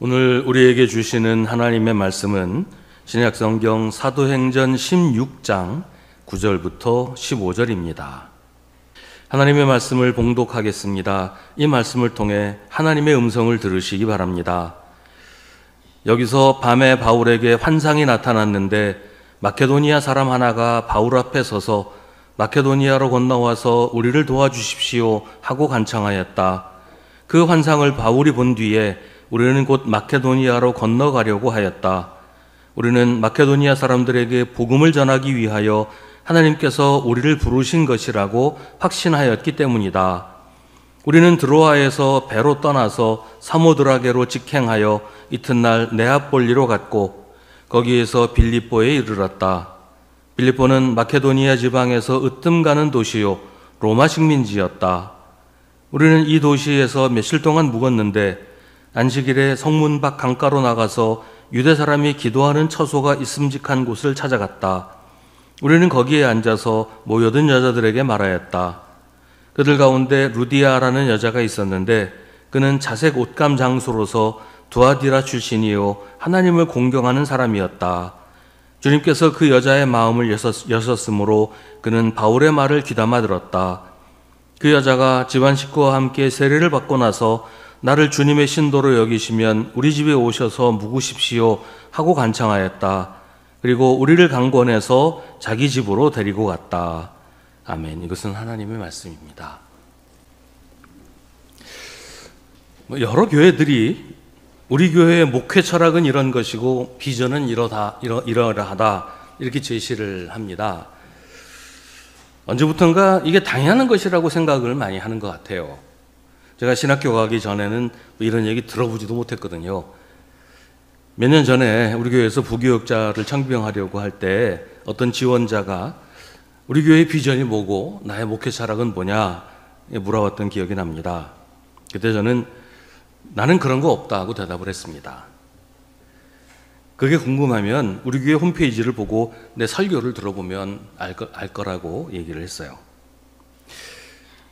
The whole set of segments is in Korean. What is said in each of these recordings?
오늘 우리에게 주시는 하나님의 말씀은 신약성경 사도행전 16장 9절부터 15절입니다. 하나님의 말씀을 봉독하겠습니다. 이 말씀을 통해 하나님의 음성을 들으시기 바랍니다. 여기서 밤에 바울에게 환상이 나타났는데 마케도니아 사람 하나가 바울 앞에 서서 마케도니아로 건너와서 우리를 도와주십시오 하고 간청하였다. 그 환상을 바울이 본 뒤에 우리는 곧 마케도니아로 건너가려고 하였다. 우리는 마케도니아 사람들에게 복음을 전하기 위하여 하나님께서 우리를 부르신 것이라고 확신하였기 때문이다. 우리는 드로아에서 배로 떠나서 사모드라게로 직행하여 이튿날 네아폴리로 갔고 거기에서 빌립보에 이르렀다. 빌립보는 마케도니아 지방에서 으뜸 가는 도시요 로마 식민지였다. 우리는 이 도시에서 며칠 동안 묵었는데 안식일에 성문 밖 강가로 나가서 유대 사람이 기도하는 처소가 있음직한 곳을 찾아갔다. 우리는 거기에 앉아서 모여든 여자들에게 말하였다. 그들 가운데 루디아라는 여자가 있었는데 그는 자색 옷감 장수로서 두아디라 출신이요 하나님을 공경하는 사람이었다. 주님께서 그 여자의 마음을 여셨으므로 그는 바울의 말을 귀담아 들었다. 그 여자가 집안 식구와 함께 세례를 받고 나서 나를 주님의 신도로 여기시면 우리 집에 오셔서 묵으십시오 하고 간청하였다. 그리고 우리를 강권해서 자기 집으로 데리고 갔다. 아멘. 이것은 하나님의 말씀입니다. 여러 교회들이 우리 교회의 목회 철학은 이런 것이고 비전은 이러하다 이렇게 제시를 합니다. 언제부턴가 이게 당연한 것이라고 생각을 많이 하는 것 같아요. 제가 신학교 가기 전에는 이런 얘기 들어보지도 못했거든요. 몇 년 전에 우리 교회에서 부교육자를 청빙하려고 할 때 어떤 지원자가 우리 교회의 비전이 뭐고 나의 목회 철학은 뭐냐 물어봤던 기억이 납니다. 그때 저는 나는 그런 거 없다고 대답을 했습니다. 그게 궁금하면 우리 교회 홈페이지를 보고 내 설교를 들어보면 알 거라고 얘기를 했어요.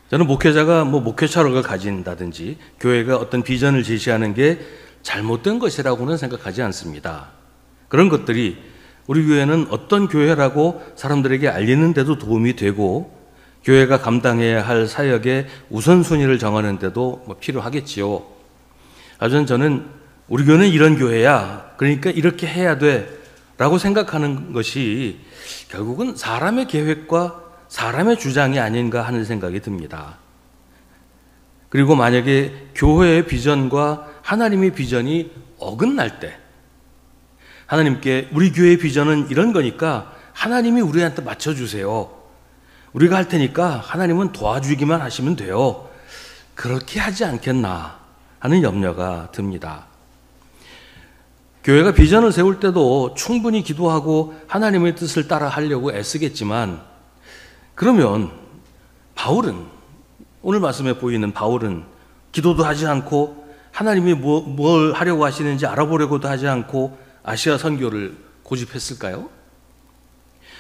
저는 목회자가 목회 철학을 가진다든지 교회가 어떤 비전을 제시하는 게 잘못된 것이라고는 생각하지 않습니다. 그런 것들이 우리 교회는 어떤 교회라고 사람들에게 알리는 데도 도움이 되고 교회가 감당해야 할 사역의 우선순위를 정하는 데도 필요하겠지요. 하지만 저는 우리 교회는 이런 교회야. 그러니까 이렇게 해야 돼 라고 생각하는 것이 결국은 사람의 계획과 사람의 주장이 아닌가 하는 생각이 듭니다. 그리고 만약에 교회의 비전과 하나님의 비전이 어긋날 때 하나님께 우리 교회의 비전은 이런 거니까 하나님이 우리한테 맞춰주세요. 우리가 할 테니까 하나님은 도와주기만 하시면 돼요. 그렇게 하지 않겠나 하는 염려가 듭니다. 교회가 비전을 세울 때도 충분히 기도하고 하나님의 뜻을 따라 하려고 애쓰겠지만 그러면 바울은 오늘 말씀에 보이는 바울은 기도도 하지 않고 하나님이 뭘 하려고 하시는지 알아보려고도 하지 않고 아시아 선교를 고집했을까요?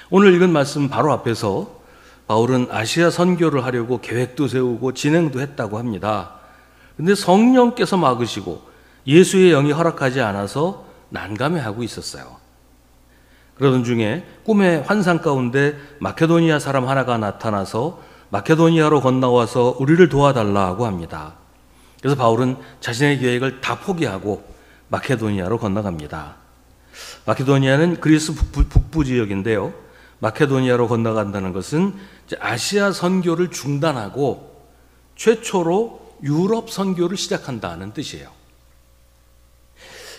오늘 읽은 말씀 바로 앞에서 바울은 아시아 선교를 하려고 계획도 세우고 진행도 했다고 합니다. 그런데 성령께서 막으시고 예수의 영이 허락하지 않아서 난감해하고 있었어요. 그러던 중에 꿈의 환상 가운데 마케도니아 사람 하나가 나타나서 마케도니아로 건너와서 우리를 도와달라고 합니다. 그래서 바울은 자신의 계획을 다 포기하고 마케도니아로 건너갑니다. 마케도니아는 그리스 북부 지역인데요. 마케도니아로 건너간다는 것은 아시아 선교를 중단하고 최초로 유럽 선교를 시작한다는 뜻이에요.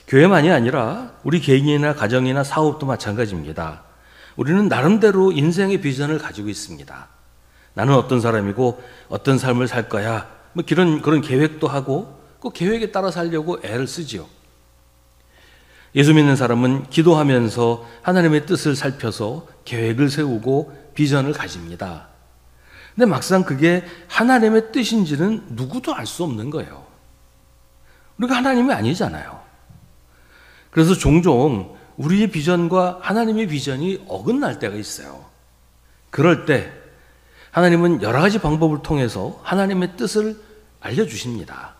교회만이 아니라 우리 개인이나 가정이나 사업도 마찬가지입니다. 우리는 나름대로 인생의 비전을 가지고 있습니다. 나는 어떤 사람이고 어떤 삶을 살 거야. 그런 계획도 하고 그 계획에 따라 살려고 애를 쓰지요. 예수 믿는 사람은 기도하면서 하나님의 뜻을 살펴서 계획을 세우고 비전을 가집니다. 근데 막상 그게 하나님의 뜻인지는 누구도 알 수 없는 거예요. 우리가 하나님이 아니잖아요. 그래서 종종 우리의 비전과 하나님의 비전이 어긋날 때가 있어요. 그럴 때 하나님은 여러 가지 방법을 통해서 하나님의 뜻을 알려주십니다.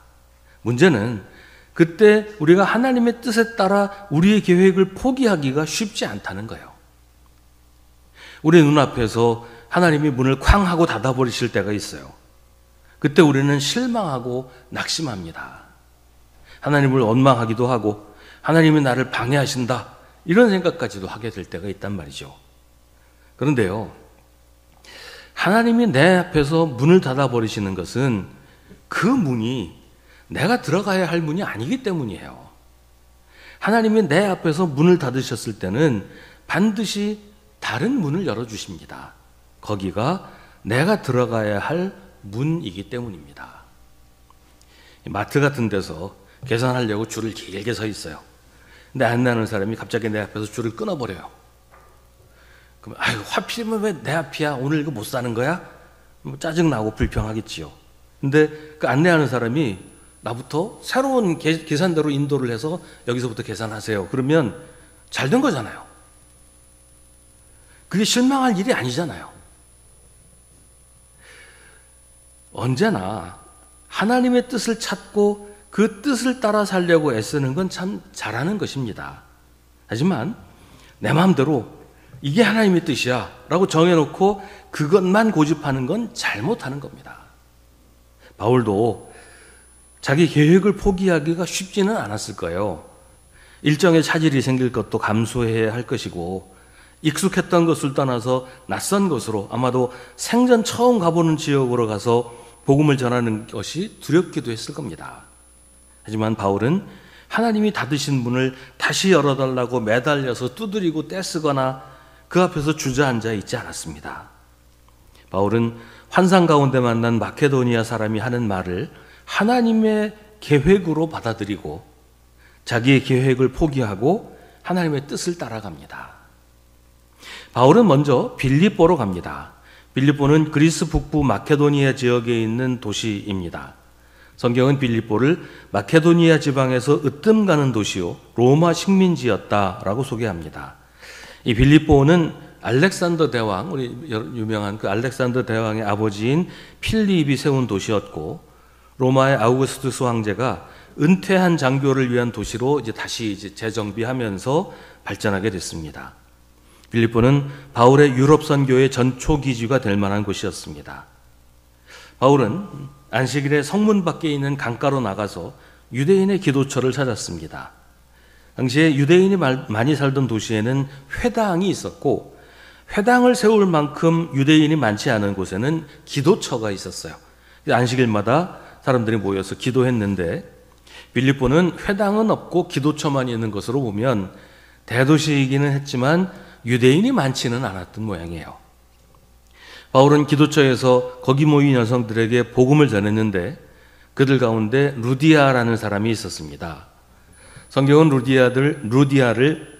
문제는 그때 우리가 하나님의 뜻에 따라 우리의 계획을 포기하기가 쉽지 않다는 거예요. 우리 눈앞에서 하나님이 문을 쾅 하고 닫아버리실 때가 있어요. 그때 우리는 실망하고 낙심합니다. 하나님을 원망하기도 하고 하나님이 나를 방해하신다 이런 생각까지도 하게 될 때가 있단 말이죠. 그런데요, 하나님이 내 앞에서 문을 닫아버리시는 것은 그 문이 내가 들어가야 할 문이 아니기 때문이에요. 하나님이 내 앞에서 문을 닫으셨을 때는 반드시 다른 문을 열어주십니다. 거기가 내가 들어가야 할 문이기 때문입니다. 마트 같은 데서 계산하려고 줄을 길게 서 있어요. 근데 안 나는 사람이 갑자기 내 앞에서 줄을 끊어버려요. 그럼 아유, 하필이면 왜 내 앞이야? 오늘 이거 못 사는 거야? 짜증나고 불평하겠지요. 근데 그 안내하는 사람이 나부터 새로운 계산대로 인도를 해서 여기서부터 계산하세요. 그러면 잘 된 거잖아요. 그게 실망할 일이 아니잖아요. 언제나 하나님의 뜻을 찾고 그 뜻을 따라 살려고 애쓰는 건 참 잘하는 것입니다. 하지만 내 마음대로 이게 하나님의 뜻이야 라고 정해놓고 그것만 고집하는 건 잘못하는 겁니다. 바울도 자기 계획을 포기하기가 쉽지는 않았을 거예요. 일정에 차질이 생길 것도 감수해야 할 것이고 익숙했던 것을 떠나서 낯선 곳으로 아마도 생전 처음 가보는 지역으로 가서 복음을 전하는 것이 두렵기도 했을 겁니다. 하지만 바울은 하나님이 닫으신 문을 다시 열어달라고 매달려서 두드리고 떼쓰거나 그 앞에서 주저앉아 있지 않았습니다. 바울은 환상 가운데 만난 마케도니아 사람이 하는 말을 하나님의 계획으로 받아들이고 자기의 계획을 포기하고 하나님의 뜻을 따라갑니다. 바울은 먼저 빌립보로 갑니다. 빌립보는 그리스 북부 마케도니아 지역에 있는 도시입니다. 성경은 빌립보를 마케도니아 지방에서 으뜸 가는 도시요 로마 식민지였다라고 소개합니다. 이 빌립보는 알렉산더 대왕, 우리 유명한 그 알렉산더 대왕의 아버지인 필립이 세운 도시였고 로마의 아우구스투스 황제가 은퇴한 장교를 위한 도시로 다시 재정비하면서 발전하게 됐습니다. 빌립보는 바울의 유럽 선교의 전초 기지가 될 만한 곳이었습니다. 바울은 안식일에 성문 밖에 있는 강가로 나가서 유대인의 기도처를 찾았습니다. 당시에 유대인이 많이 살던 도시에는 회당이 있었고 회당을 세울 만큼 유대인이 많지 않은 곳에는 기도처가 있었어요. 안식일마다 사람들이 모여서 기도했는데 빌립보는 회당은 없고 기도처만 있는 것으로 보면 대도시이기는 했지만 유대인이 많지는 않았던 모양이에요. 바울은 기도처에서 거기 모인 여성들에게 복음을 전했는데 그들 가운데 루디아라는 사람이 있었습니다. 성경은 루디아를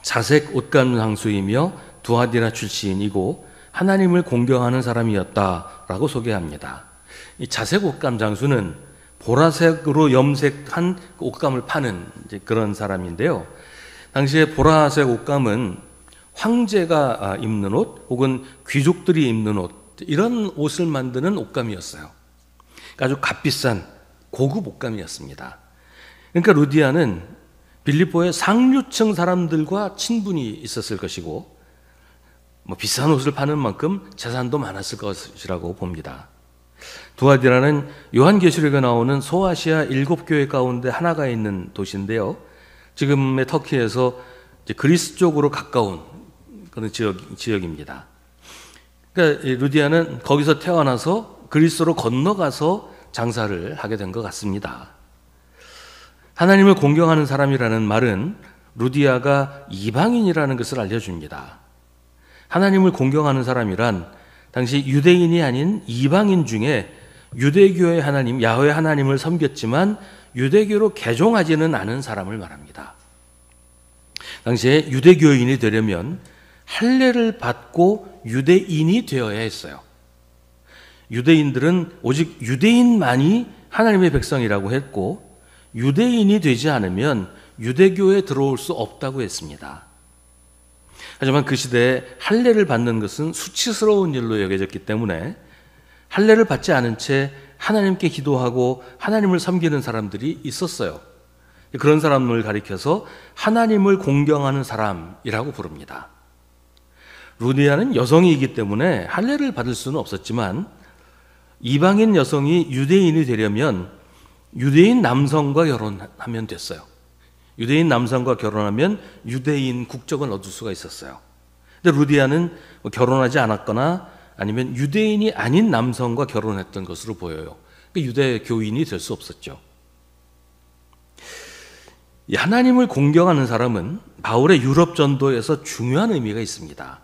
자색 옷감 장수이며 두아디라 출신이고 하나님을 공경하는 사람이었다라고 소개합니다. 이 자색 옷감 장수는 보라색으로 염색한 옷감을 파는 그런 사람인데요. 당시에 보라색 옷감은 황제가 입는 옷 혹은 귀족들이 입는 옷 이런 옷을 만드는 옷감이었어요. 아주 값비싼 고급 옷감이었습니다. 그러니까 루디아는 빌립보의 상류층 사람들과 친분이 있었을 것이고 비싼 옷을 파는 만큼 재산도 많았을 것이라고 봅니다. 두아디라는 요한계시록에 나오는 소아시아 7교회 가운데 하나가 있는 도시인데요. 지금의 터키에서 그리스 쪽으로 가까운 그런 지역입니다. 그러니까 루디아는 거기서 태어나서 그리스로 건너가서 장사를 하게 된 것 같습니다. 하나님을 공경하는 사람이라는 말은 루디아가 이방인이라는 것을 알려줍니다. 하나님을 공경하는 사람이란 당시 유대인이 아닌 이방인 중에 유대교의 하나님, 야훼 하나님을 섬겼지만 유대교로 개종하지는 않은 사람을 말합니다. 당시에 유대교인이 되려면 할례를 받고 유대인이 되어야 했어요. 유대인들은 오직 유대인만이 하나님의 백성이라고 했고 유대인이 되지 않으면 유대교에 들어올 수 없다고 했습니다. 하지만 그 시대에 할례를 받는 것은 수치스러운 일로 여겨졌기 때문에 할례를 받지 않은 채 하나님께 기도하고 하나님을 섬기는 사람들이 있었어요. 그런 사람을 가리켜서 하나님을 공경하는 사람이라고 부릅니다. 루디아는 여성이기 때문에 할례를 받을 수는 없었지만 이방인 여성이 유대인이 되려면 유대인 남성과 결혼하면 됐어요. 유대인 남성과 결혼하면 유대인 국적을 얻을 수가 있었어요. 근데 루디아는 결혼하지 않았거나 아니면 유대인이 아닌 남성과 결혼했던 것으로 보여요. 유대 교인이 될 수 없었죠. 하나님을 공경하는 사람은 바울의 유럽 전도에서 중요한 의미가 있습니다.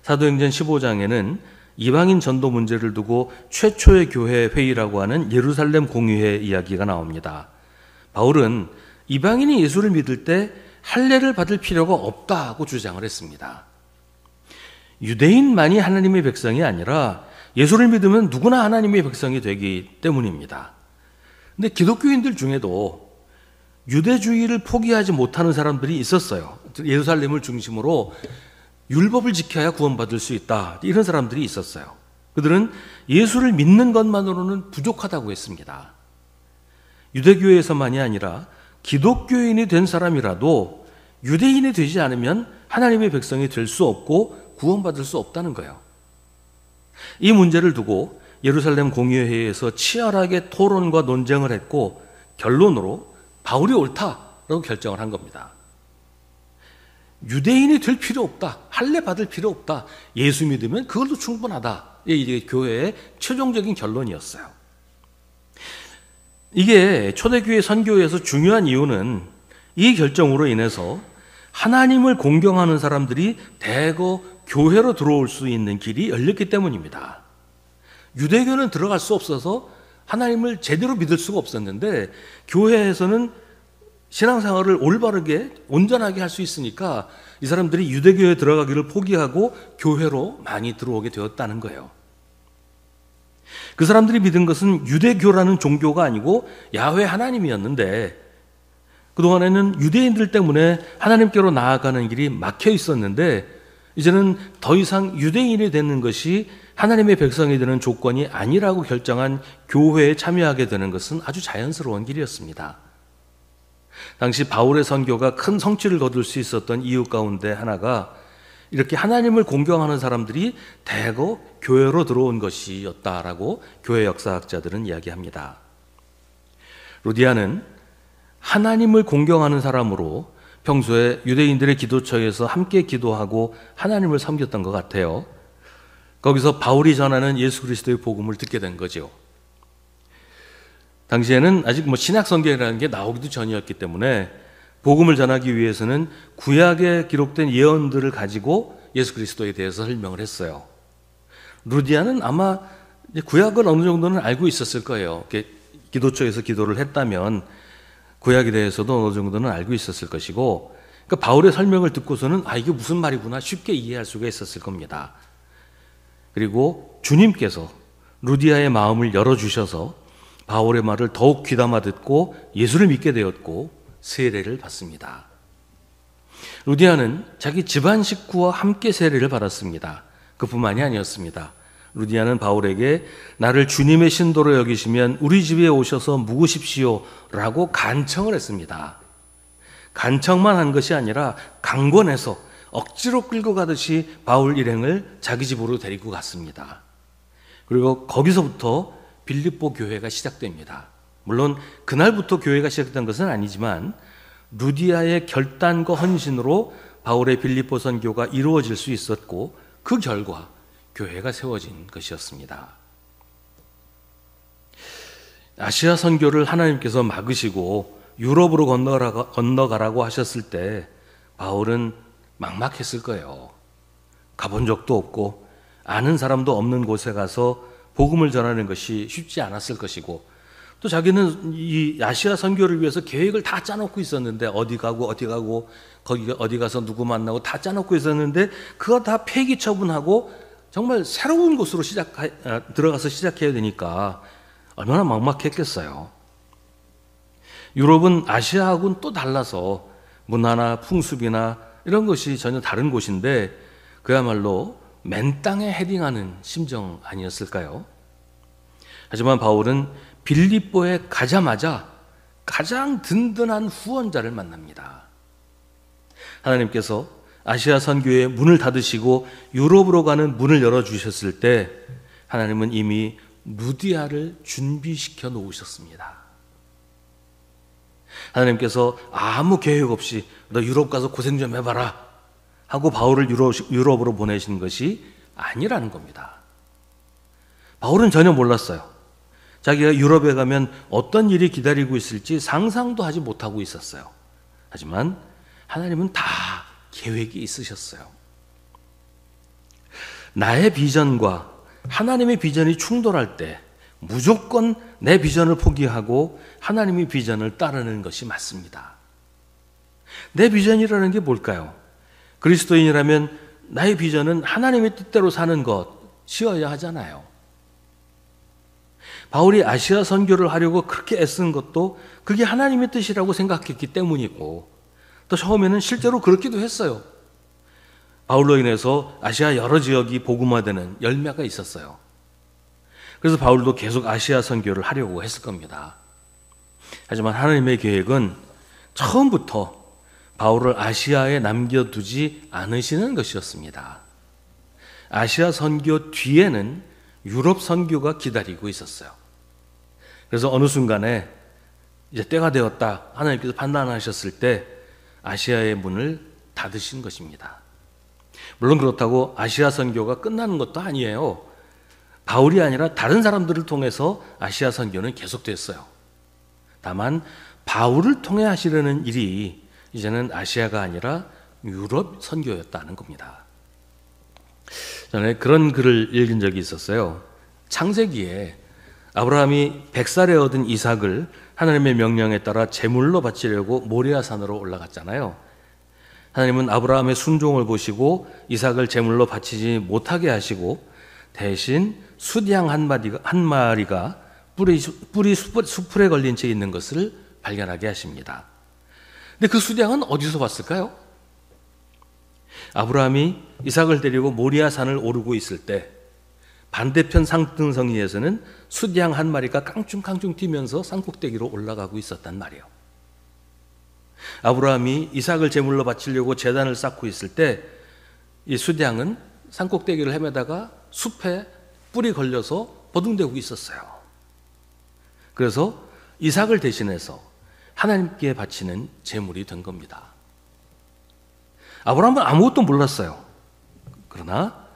사도행전 15장에는 이방인 전도 문제를 두고 최초의 교회 회의라고 하는 예루살렘 공의회 이야기가 나옵니다. 바울은 이방인이 예수를 믿을 때 할례를 받을 필요가 없다고 주장을 했습니다. 유대인만이 하나님의 백성이 아니라 예수를 믿으면 누구나 하나님의 백성이 되기 때문입니다. 근데 기독교인들 중에도 유대주의를 포기하지 못하는 사람들이 있었어요. 예루살렘을 중심으로 율법을 지켜야 구원받을 수 있다. 이런 사람들이 있었어요. 그들은 예수를 믿는 것만으로는 부족하다고 했습니다. 유대교회에서만이 아니라 기독교인이 된 사람이라도 유대인이 되지 않으면 하나님의 백성이 될 수 없고 구원받을 수 없다는 거예요. 이 문제를 두고 예루살렘 공의회에서 치열하게 토론과 논쟁을 했고 결론으로 바울이 옳다라고 결정을 한 겁니다. 유대인이 될 필요 없다. 할례 받을 필요 없다. 예수 믿으면 그걸로 충분하다. 이게 교회의 최종적인 결론이었어요. 이게 초대교회 선교에서 중요한 이유는 이 결정으로 인해서 하나님을 공경하는 사람들이 대거 교회로 들어올 수 있는 길이 열렸기 때문입니다. 유대교는 들어갈 수 없어서 하나님을 제대로 믿을 수가 없었는데 교회에서는 신앙생활을 올바르게 온전하게 할 수 있으니까 이 사람들이 유대교에 들어가기를 포기하고 교회로 많이 들어오게 되었다는 거예요. 그 사람들이 믿은 것은 유대교라는 종교가 아니고 야훼 하나님이었는데 그동안에는 유대인들 때문에 하나님께로 나아가는 길이 막혀 있었는데 이제는 더 이상 유대인이 되는 것이 하나님의 백성이 되는 조건이 아니라고 결정한 교회에 참여하게 되는 것은 아주 자연스러운 길이었습니다. 당시 바울의 선교가 큰 성취를 거둘 수 있었던 이유 가운데 하나가 이렇게 하나님을 공경하는 사람들이 대거 교회로 들어온 것이었다라고 교회 역사학자들은 이야기합니다. 루디아는 하나님을 공경하는 사람으로 평소에 유대인들의 기도처에서 함께 기도하고 하나님을 섬겼던 것 같아요. 거기서 바울이 전하는 예수 그리스도의 복음을 듣게 된 거죠. 당시에는 아직 신약 성경이라는 게 나오기도 전이었기 때문에 복음을 전하기 위해서는 구약에 기록된 예언들을 가지고 예수 그리스도에 대해서 설명을 했어요. 루디아는 아마 구약을 어느 정도는 알고 있었을 거예요. 기도처에서 기도를 했다면 구약에 대해서도 어느 정도는 알고 있었을 것이고, 그러니까 바울의 설명을 듣고서는 이게 무슨 말이구나 쉽게 이해할 수가 있었을 겁니다. 그리고 주님께서 루디아의 마음을 열어주셔서 바울의 말을 더욱 귀담아 듣고 예수를 믿게 되었고 세례를 받습니다. 루디아는 자기 집안 식구와 함께 세례를 받았습니다. 그뿐만이 아니었습니다. 루디아는 바울에게 나를 주님의 신도로 여기시면 우리 집에 오셔서 묵으십시오 라고 간청을 했습니다. 간청만 한 것이 아니라 강권해서 억지로 끌고 가듯이 바울 일행을 자기 집으로 데리고 갔습니다. 그리고 거기서부터 빌립보 교회가 시작됩니다. 물론 그날부터 교회가 시작된 것은 아니지만 루디아의 결단과 헌신으로 바울의 빌립보 선교가 이루어질 수 있었고 그 결과 교회가 세워진 것이었습니다. 아시아 선교를 하나님께서 막으시고 유럽으로 건너가라고 하셨을 때 바울은 막막했을 거예요. 가본 적도 없고 아는 사람도 없는 곳에 가서 복음을 전하는 것이 쉽지 않았을 것이고 또 자기는 이 아시아 선교를 위해서 계획을 다 짜놓고 있었는데 어디 가고 거기 어디 가서 누구 만나고 다 짜놓고 있었는데 그거 다 폐기 처분하고 정말 새로운 곳으로 들어가서 시작해야 되니까 얼마나 막막했겠어요. 유럽은 아시아하고는 또 달라서 문화나 풍습이나 이런 것이 전혀 다른 곳인데 그야말로 맨 땅에 헤딩하는 심정 아니었을까요? 하지만 바울은 빌립보에 가자마자 가장 든든한 후원자를 만납니다. 하나님께서 아시아 선교의 문을 닫으시고 유럽으로 가는 문을 열어주셨을 때 하나님은 이미 루디아를 준비시켜 놓으셨습니다. 하나님께서 아무 계획 없이 너 유럽 가서 고생 좀 해봐라 하고 바울을 유럽으로 보내신 것이 아니라는 겁니다. 바울은 전혀 몰랐어요. 자기가 유럽에 가면 어떤 일이 기다리고 있을지 상상도 하지 못하고 있었어요. 하지만 하나님은 다 계획이 있으셨어요. 나의 비전과 하나님의 비전이 충돌할 때 무조건 내 비전을 포기하고 하나님의 비전을 따르는 것이 맞습니다. 내 비전이라는 게 뭘까요? 그리스도인이라면 나의 비전은 하나님의 뜻대로 사는 것이어야 하잖아요. 바울이 아시아 선교를 하려고 그렇게 애쓴 것도 그게 하나님의 뜻이라고 생각했기 때문이고 또 처음에는 실제로 그렇기도 했어요. 바울로 인해서 아시아 여러 지역이 복음화되는 열매가 있었어요. 그래서 바울도 계속 아시아 선교를 하려고 했을 겁니다. 하지만 하나님의 계획은 처음부터 바울을 아시아에 남겨두지 않으시는 것이었습니다. 아시아 선교 뒤에는 유럽 선교가 기다리고 있었어요. 그래서 어느 순간에 이제 때가 되었다 하나님께서 판단하셨을 때 아시아의 문을 닫으신 것입니다. 물론 그렇다고 아시아 선교가 끝나는 것도 아니에요. 바울이 아니라 다른 사람들을 통해서 아시아 선교는 계속됐어요. 다만 바울을 통해 하시려는 일이 이제는 아시아가 아니라 유럽 선교였다는 겁니다. 전에 그런 글을 읽은 적이 있었어요. 창세기에 아브라함이 100살에 얻은 이삭을 하나님의 명령에 따라 제물로 바치려고 모리아산으로 올라갔잖아요. 하나님은 아브라함의 순종을 보시고 이삭을 제물로 바치지 못하게 하시고 대신 숫양 한 마리가 뿔이 수풀에 걸린 채 있는 것을 발견하게 하십니다. 근데 그 숫양은 어디서 봤을까요? 아브라함이 이삭을 데리고 모리아산을 오르고 있을 때 반대편 상등성이에서는 숫양 한 마리가 깡충깡충 뛰면서 산꼭대기로 올라가고 있었단 말이에요. 아브라함이 이삭을 제물로 바치려고 제단을 쌓고 있을 때 이 숫양은 산꼭대기를 헤매다가 숲에 뿔이 걸려서 버둥대고 있었어요. 그래서 이삭을 대신해서 하나님께 바치는 제물이 된 겁니다. 아브라함은 아무것도 몰랐어요. 그러나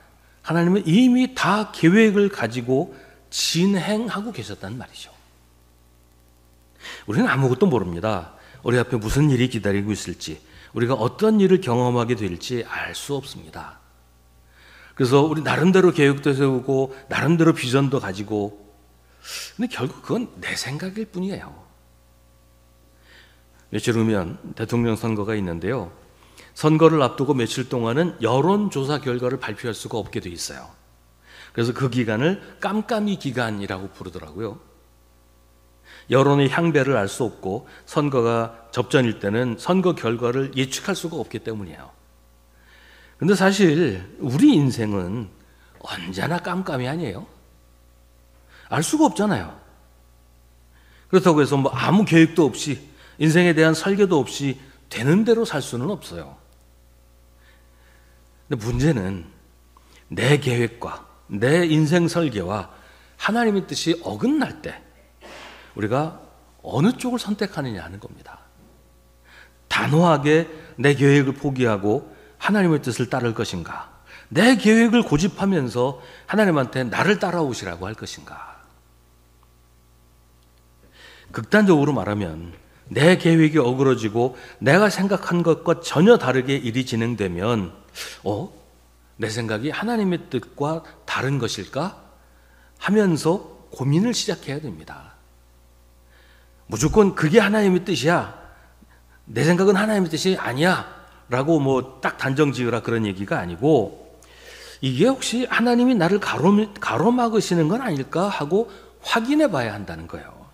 하나님은 이미 다 계획을 가지고 진행하고 계셨단 말이죠. 우리는 아무것도 모릅니다. 우리 앞에 무슨 일이 기다리고 있을지, 우리가 어떤 일을 경험하게 될지 알 수 없습니다. 그래서 우리 나름대로 계획도 세우고 나름대로 비전도 가지고, 근데 결국 그건 내 생각일 뿐이에요. 며칠 후면 대통령 선거가 있는데요. 선거를 앞두고 며칠 동안은 여론조사 결과를 발표할 수가 없게 돼 있어요. 그래서 그 기간을 깜깜이 기간이라고 부르더라고요. 여론의 향배를 알 수 없고 선거가 접전일 때는 선거 결과를 예측할 수가 없기 때문이에요. 근데 사실 우리 인생은 언제나 깜깜이 아니에요? 알 수가 없잖아요. 그렇다고 해서 뭐 아무 계획도 없이 인생에 대한 설계도 없이 되는 대로 살 수는 없어요. 근데 문제는 내 계획과 내 인생 설계와 하나님의 뜻이 어긋날 때 우리가 어느 쪽을 선택하느냐 하는 겁니다. 단호하게 내 계획을 포기하고 하나님의 뜻을 따를 것인가, 내 계획을 고집하면서 하나님한테 나를 따라오시라고 할 것인가. 극단적으로 말하면 내 계획이 어그러지고 내가 생각한 것과 전혀 다르게 일이 진행되면 내 생각이 하나님의 뜻과 다른 것일까 하면서 고민을 시작해야 됩니다. 무조건 그게 하나님의 뜻이야, 내 생각은 하나님의 뜻이 아니야 라고 뭐 딱 단정 지으라 그런 얘기가 아니고, 이게 혹시 하나님이 나를 가로막으시는 건 아닐까 하고 확인해 봐야 한다는 거예요.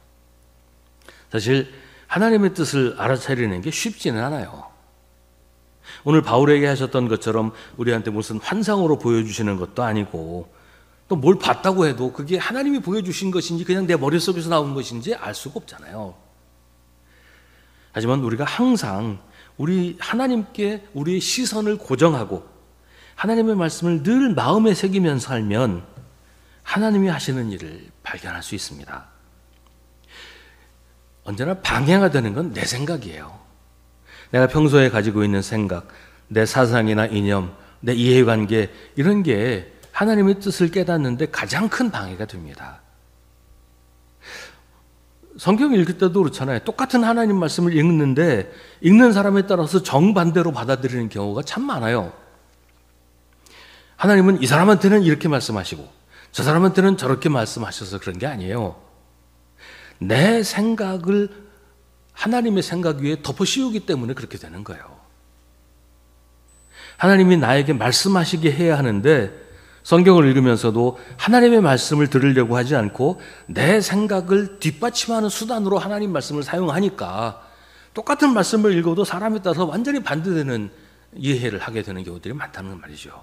사실 하나님의 뜻을 알아차리는 게 쉽지는 않아요. 오늘 바울에게 하셨던 것처럼 우리한테 무슨 환상으로 보여주시는 것도 아니고, 또 뭘 봤다고 해도 그게 하나님이 보여주신 것인지 그냥 내 머릿속에서 나온 것인지 알 수가 없잖아요. 하지만 우리가 항상 우리 하나님께 우리의 시선을 고정하고 하나님의 말씀을 늘 마음에 새기면서 살면 하나님이 하시는 일을 발견할 수 있습니다. 언제나 방해가 되는 건 내 생각이에요. 내가 평소에 가지고 있는 생각, 내 사상이나 이념, 내 이해관계 이런 게 하나님의 뜻을 깨닫는데 가장 큰 방해가 됩니다. 성경 읽을 때도 그렇잖아요. 똑같은 하나님 말씀을 읽는데 읽는 사람에 따라서 정반대로 받아들이는 경우가 참 많아요. 하나님은 이 사람한테는 이렇게 말씀하시고 저 사람한테는 저렇게 말씀하셔서 그런 게 아니에요. 내 생각을 하나님의 생각 위에 덮어 씌우기 때문에 그렇게 되는 거예요. 하나님이 나에게 말씀하시게 해야 하는데 성경을 읽으면서도 하나님의 말씀을 들으려고 하지 않고 내 생각을 뒷받침하는 수단으로 하나님 말씀을 사용하니까 똑같은 말씀을 읽어도 사람에 따라서 완전히 반대되는 이해를 하게 되는 경우들이 많다는 말이죠.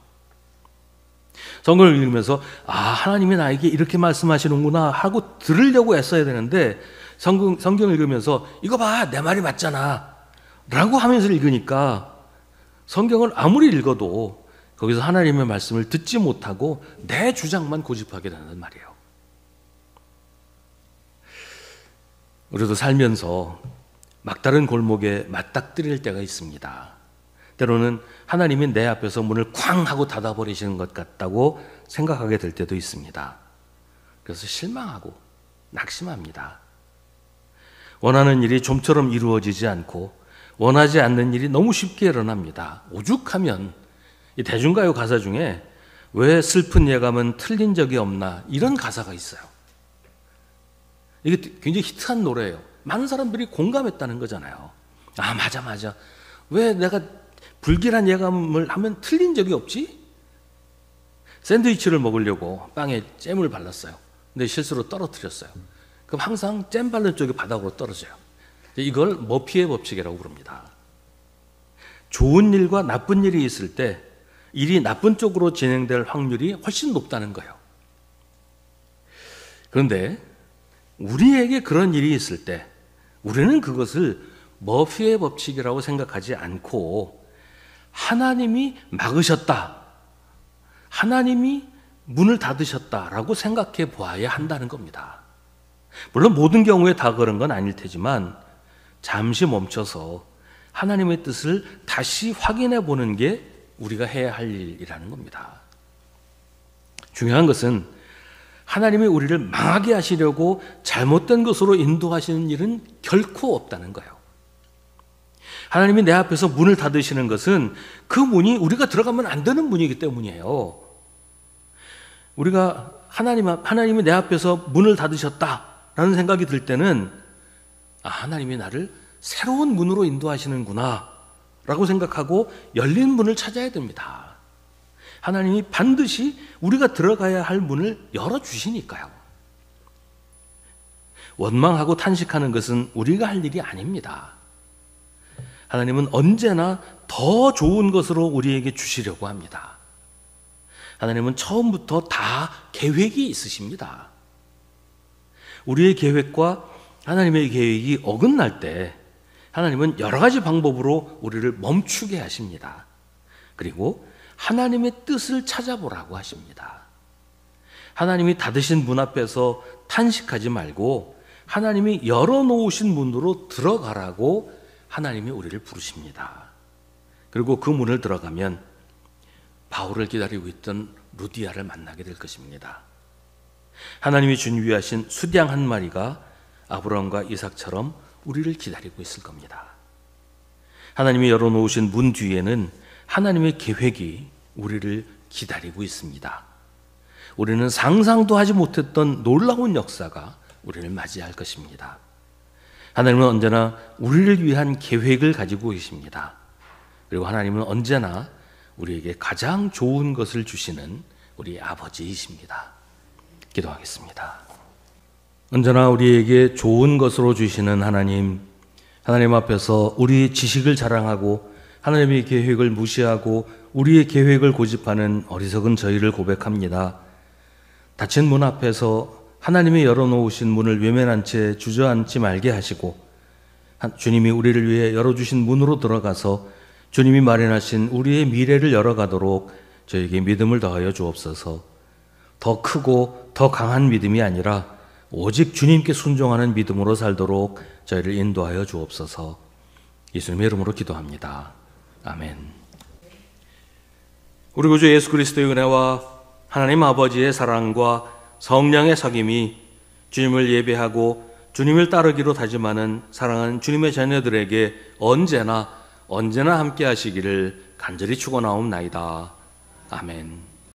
성경을 읽으면서 하나님이 나에게 이렇게 말씀하시는구나 하고 들으려고 애써야 되는데 성경을 읽으면서 이거 봐, 내 말이 맞잖아 라고 하면서 읽으니까 성경을 아무리 읽어도 거기서 하나님의 말씀을 듣지 못하고 내 주장만 고집하게 되는 말이에요. 우리도 살면서 막다른 골목에 맞닥뜨릴 때가 있습니다. 때로는 하나님이 내 앞에서 문을 쾅 하고 닫아버리시는 것 같다고 생각하게 될 때도 있습니다. 그래서 실망하고 낙심합니다. 원하는 일이 좀처럼 이루어지지 않고 원하지 않는 일이 너무 쉽게 일어납니다. 오죽하면 이 대중가요 가사 중에 왜 슬픈 예감은 틀린 적이 없나 이런 가사가 있어요. 이게 굉장히 히트한 노래예요. 많은 사람들이 공감했다는 거잖아요. 맞아. 왜 내가 불길한 예감을 하면 틀린 적이 없지? 샌드위치를 먹으려고 빵에 잼을 발랐어요. 근데 실수로 떨어뜨렸어요. 그럼 항상 잼 바른 쪽이 바닥으로 떨어져요. 이걸 머피의 법칙이라고 부릅니다. 좋은 일과 나쁜 일이 있을 때 일이 나쁜 쪽으로 진행될 확률이 훨씬 높다는 거예요. 그런데 우리에게 그런 일이 있을 때 우리는 그것을 머피의 법칙이라고 생각하지 않고 하나님이 막으셨다, 하나님이 문을 닫으셨다라고 생각해 보아야 한다는 겁니다. 물론 모든 경우에 다 그런 건 아닐 테지만 잠시 멈춰서 하나님의 뜻을 다시 확인해 보는 게 우리가 해야 할 일이라는 겁니다. 중요한 것은 하나님이 우리를 망하게 하시려고 잘못된 것으로 인도하시는 일은 결코 없다는 거예요. 하나님이 내 앞에서 문을 닫으시는 것은 그 문이 우리가 들어가면 안 되는 문이기 때문이에요. 우리가 하나님이 내 앞에서 문을 닫으셨다라는 생각이 들 때는 하나님이 나를 새로운 문으로 인도하시는구나 라고 생각하고 열린 문을 찾아야 됩니다. 하나님이 반드시 우리가 들어가야 할 문을 열어주시니까요. 원망하고 탄식하는 것은 우리가 할 일이 아닙니다. 하나님은 언제나 더 좋은 것으로 우리에게 주시려고 합니다. 하나님은 처음부터 다 계획이 있으십니다. 우리의 계획과 하나님의 계획이 어긋날 때 하나님은 여러 가지 방법으로 우리를 멈추게 하십니다. 그리고 하나님의 뜻을 찾아보라고 하십니다. 하나님이 닫으신 문 앞에서 탄식하지 말고 하나님이 열어놓으신 문으로 들어가라고 하나님이 우리를 부르십니다. 그리고 그 문을 들어가면 바울을 기다리고 있던 루디아를 만나게 될 것입니다. 하나님이 준비하신 수양 한 마리가 아브라함과 이삭처럼 우리를 기다리고 있을 겁니다. 하나님이 열어놓으신 문 뒤에는 하나님의 계획이 우리를 기다리고 있습니다. 우리는 상상도 하지 못했던 놀라운 역사가 우리를 맞이할 것입니다. 하나님은 언제나 우리를 위한 계획을 가지고 계십니다. 그리고 하나님은 언제나 우리에게 가장 좋은 것을 주시는 우리 아버지이십니다. 기도하겠습니다. 언제나 우리에게 좋은 것으로 주시는 하나님 앞에서 우리의 지식을 자랑하고 하나님의 계획을 무시하고 우리의 계획을 고집하는 어리석은 저희를 고백합니다. 닫힌 문 앞에서 하나님이 열어놓으신 문을 외면한 채 주저앉지 말게 하시고 주님이 우리를 위해 열어주신 문으로 들어가서 주님이 마련하신 우리의 미래를 열어가도록 저에게 믿음을 더하여 주옵소서. 더 크고 더 강한 믿음이 아니라 오직 주님께 순종하는 믿음으로 살도록 저희를 인도하여 주옵소서. 예수님의 이름으로 기도합니다. 아멘. 우리 구주 예수 그리스도의 은혜와 하나님 아버지의 사랑과 성령의 사귐이 주님을 예배하고 주님을 따르기로 다짐하는 사랑하는 주님의 자녀들에게 언제나 함께 하시기를 간절히 축원하옵나이다. 아멘.